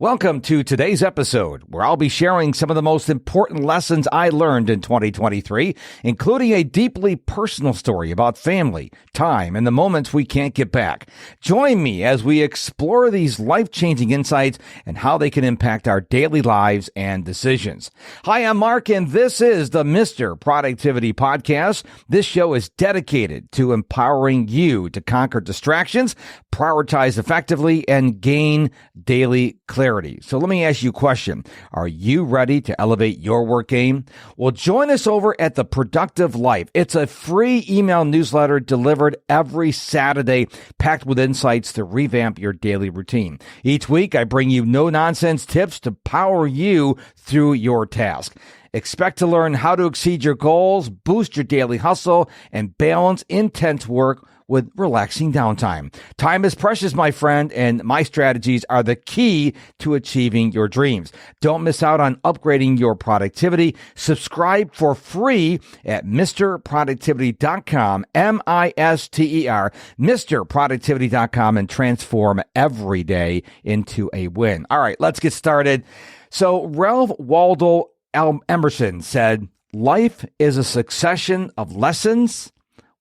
Welcome to today's episode, where I'll be sharing some of the most important lessons I learned in 2023, including a deeply personal story about family, time, and the moments we can't get back. Join me as we explore these life-changing insights and how they can impact our daily lives and decisions. Hi, I'm Mark, and this is the Mr. Productivity Podcast. This show is dedicated to empowering you to conquer distractions, prioritize effectively, and gain daily clarity. So let me ask you a question. Are you ready to elevate your work game? Well, join us over at The Productive Life. It's a free email newsletter delivered every Saturday, packed with insights to revamp your daily routine. Each week, I bring you no-nonsense tips to power you through your task. Expect to learn how to exceed your goals, boost your daily hustle, and balance intense work with relaxing downtime. Time is precious, my friend, and my strategies are the key to achieving your dreams. Don't miss out on upgrading your productivity. Subscribe for free at MrProductivity.com, M-I-S-T-E-R, MrProductivity.com, and transform every day into a win. All right, let's get started. So Ralph Waldo Emerson said, "Life is a succession of lessons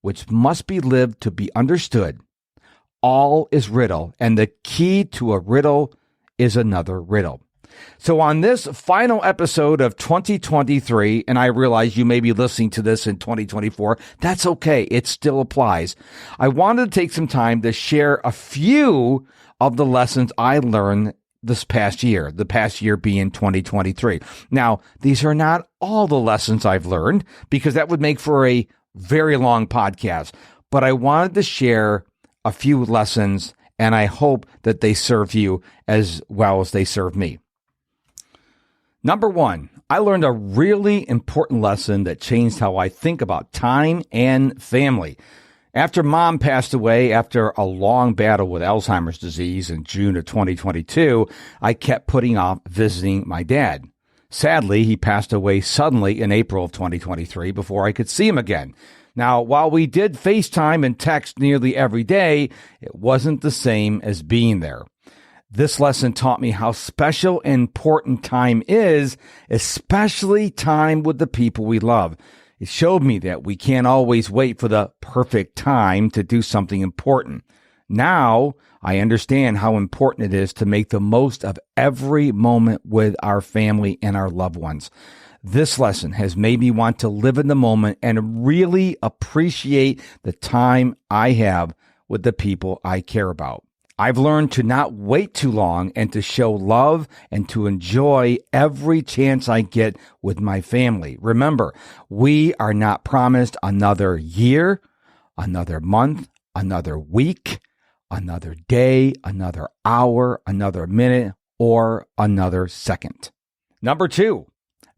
which must be lived to be understood. All is riddle, and the key to a riddle is another riddle." So on this final episode of 2023, and I realize you may be listening to this in 2024, that's okay. It still applies. I wanted to take some time to share a few of the lessons I learned this past year, the past year being 2023. Now, these are not all the lessons I've learned, because that would make for a very long podcast, but I wanted to share a few lessons, and I hope that they serve you as well as they serve me. Number one, I learned a really important lesson that changed how I think about time and family. After Mom passed away after a long battle with Alzheimer's disease in June of 2022, I kept putting off visiting my dad. Sadly, he passed away suddenly in April of 2023 before I could see him again. Now, while we did FaceTime and text nearly every day, it wasn't the same as being there. This lesson taught me how special and important time is, especially time with the people we love. It showed me that we can't always wait for the perfect time to do something important. Now, I understand how important it is to make the most of every moment with our family and our loved ones. This lesson has made me want to live in the moment and really appreciate the time I have with the people I care about. I've learned to not wait too long and to show love and to enjoy every chance I get with my family. Remember, we are not promised another year, another month, another week, another day, another hour, another minute, or another second. Number two,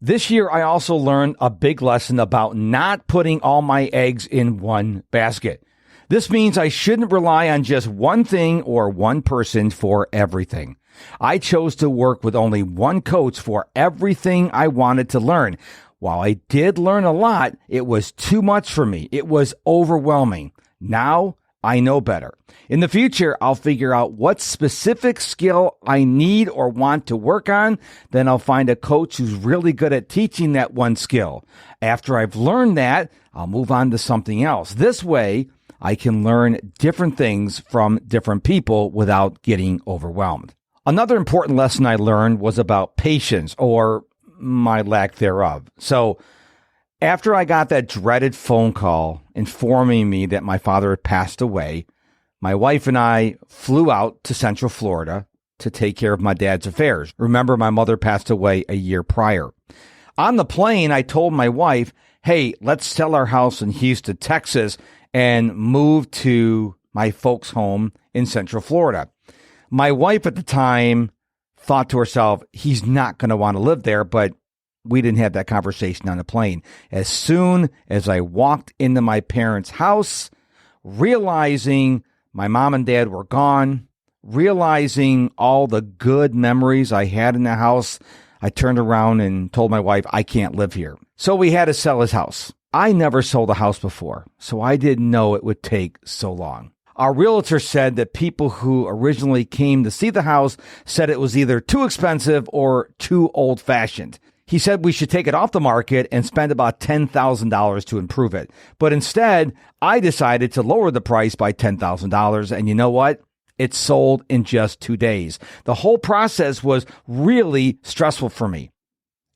this year I also learned a big lesson about not putting all my eggs in one basket. This means I shouldn't rely on just one thing or one person for everything. I chose to work with only one coach for everything I wanted to learn. While I did learn a lot, it was too much for me. It was overwhelming. Now I know better. In the future, I'll figure out what specific skill I need or want to work on. Then I'll find a coach who's really good at teaching that one skill. After I've learned that, I'll move on to something else. This way, I can learn different things from different people without getting overwhelmed. Another important lesson I learned was about patience, or my lack thereof. So after I got that dreaded phone call informing me that my father had passed away, my wife and I flew out to Central Florida to take care of my dad's affairs. Remember, my mother passed away a year prior. On the plane, I told my wife, "Hey, let's sell our house in Houston, Texas, and move to my folks' home in Central Florida." My wife at the time thought to herself, he's not going to want to live there, but we didn't have that conversation on the plane. As soon as I walked into my parents' house, realizing my mom and dad were gone, realizing all the good memories I had in the house, I turned around and told my wife, I can't live here. So we had to sell his house. I never sold a house before, so I didn't know it would take so long. Our realtor said that people who originally came to see the house said it was either too expensive or too old-fashioned. He said we should take it off the market and spend about $10,000 to improve it. But instead, I decided to lower the price by $10,000. And you know what? It sold in just 2 days. The whole process was really stressful for me.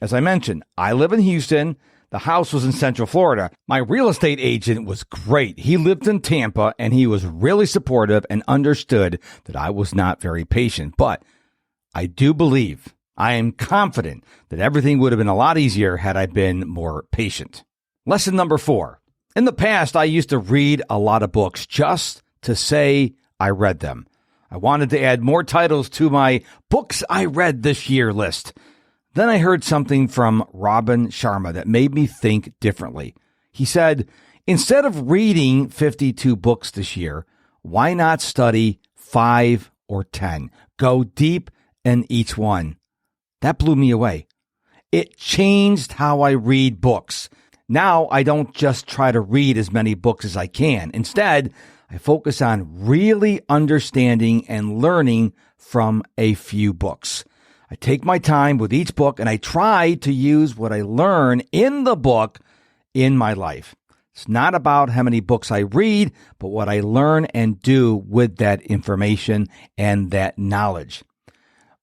As I mentioned, I live in Houston. The house was in Central Florida. My real estate agent was great. He lived in Tampa, and he was really supportive and understood that I was not very patient. But I do believe, I am confident that everything would have been a lot easier had I been more patient. Lesson number 4. In the past, I used to read a lot of books just to say I read them. I wanted to add more titles to my books I read this year list. Then I heard something from Robin Sharma that made me think differently. He said, instead of reading 52 books this year, why not study 5 or 10? Go deep in each one. That blew me away. It changed how I read books. Now I don't just try to read as many books as I can. Instead, I focus on really understanding and learning from a few books. I take my time with each book and I try to use what I learn in the book in my life. It's not about how many books I read, but what I learn and do with that information and that knowledge.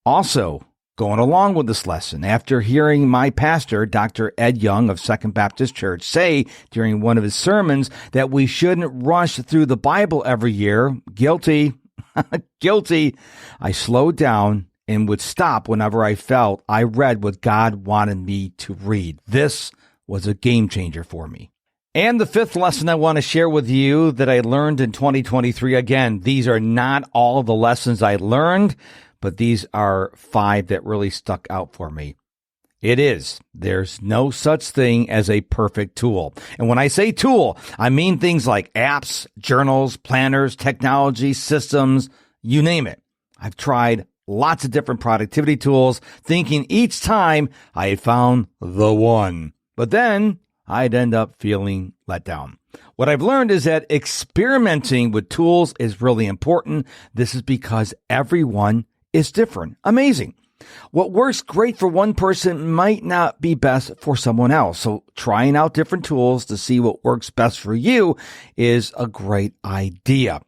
Also, going along with this lesson, after hearing my pastor, Dr. Ed Young of Second Baptist Church, say during one of his sermons that we shouldn't rush through the Bible every year, guilty, I slowed down and would stop whenever I felt I read what God wanted me to read. This was a game changer for me. And the 5th lesson I want to share with you that I learned in 2023. Again, these are not all the lessons I learned, but these are 5 that really stuck out for me. There's no such thing as a perfect tool. And when I say tool, I mean things like apps, journals, planners, technology, systems, you name it. I've tried lots of different productivity tools, thinking each time I had found the one. But then I'd end up feeling let down. What I've learned is that experimenting with tools is really important. This is because everyone is different. Amazing. What works great for one person might not be best for someone else. So trying out different tools to see what works best for you is a great idea.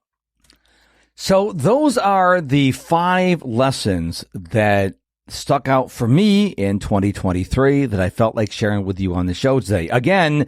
So those are the 5 lessons that stuck out for me in 2023 that I felt like sharing with you on the show today. Again,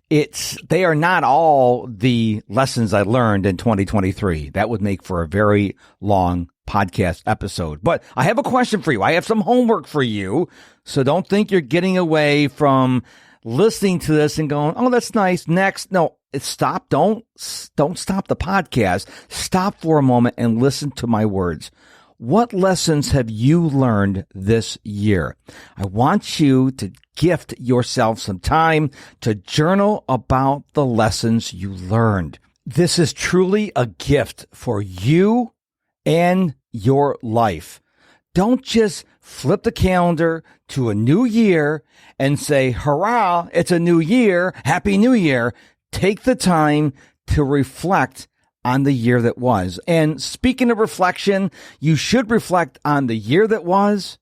they are not all the lessons I learned in 2023. That would make for a very long podcast episode. But I have a question for you. I have some homework for you. So don't think you're getting away from listening to this and going, oh, that's nice. Next. No, stop. Don't stop the podcast. Stop for a moment and listen to my words. What lessons have you learned this year? I want you to gift yourself some time to journal about the lessons you learned. This is truly a gift for you and your life. Don't just flip the calendar to a new year and say, hurrah, it's a new year. Happy New Year. Take the time to reflect on the year that was. And speaking of reflection, you should reflect on the year that was,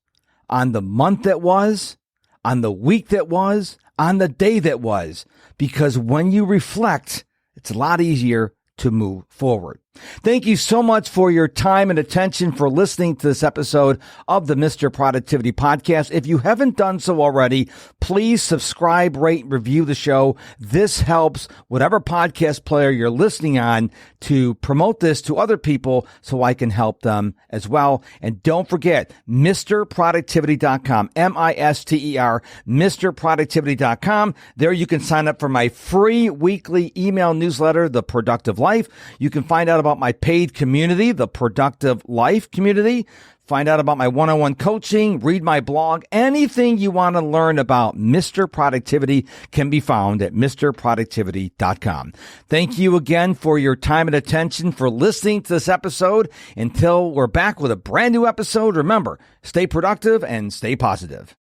on the month that was, on the week that was, on the day that was. Because when you reflect, it's a lot easier to move forward. Thank you so much for your time and attention for listening to this episode of the Mr. Productivity Podcast. If you haven't done so already, please subscribe, rate, and review the show. This helps whatever podcast player you're listening on to promote this to other people so I can help them as well. And don't forget, MrProductivity.com, MISTER, MrProductivity.com. There you can sign up for my free weekly email newsletter, The Productive Life. You can find out about my paid community, the Productive Life community. Find out about my one-on-one coaching, read my blog. Anything you want to learn about Mr. Productivity can be found at MrProductivity.com. Thank you again for your time and attention for listening to this episode. Until we're back with a brand new episode, remember, stay productive and stay positive.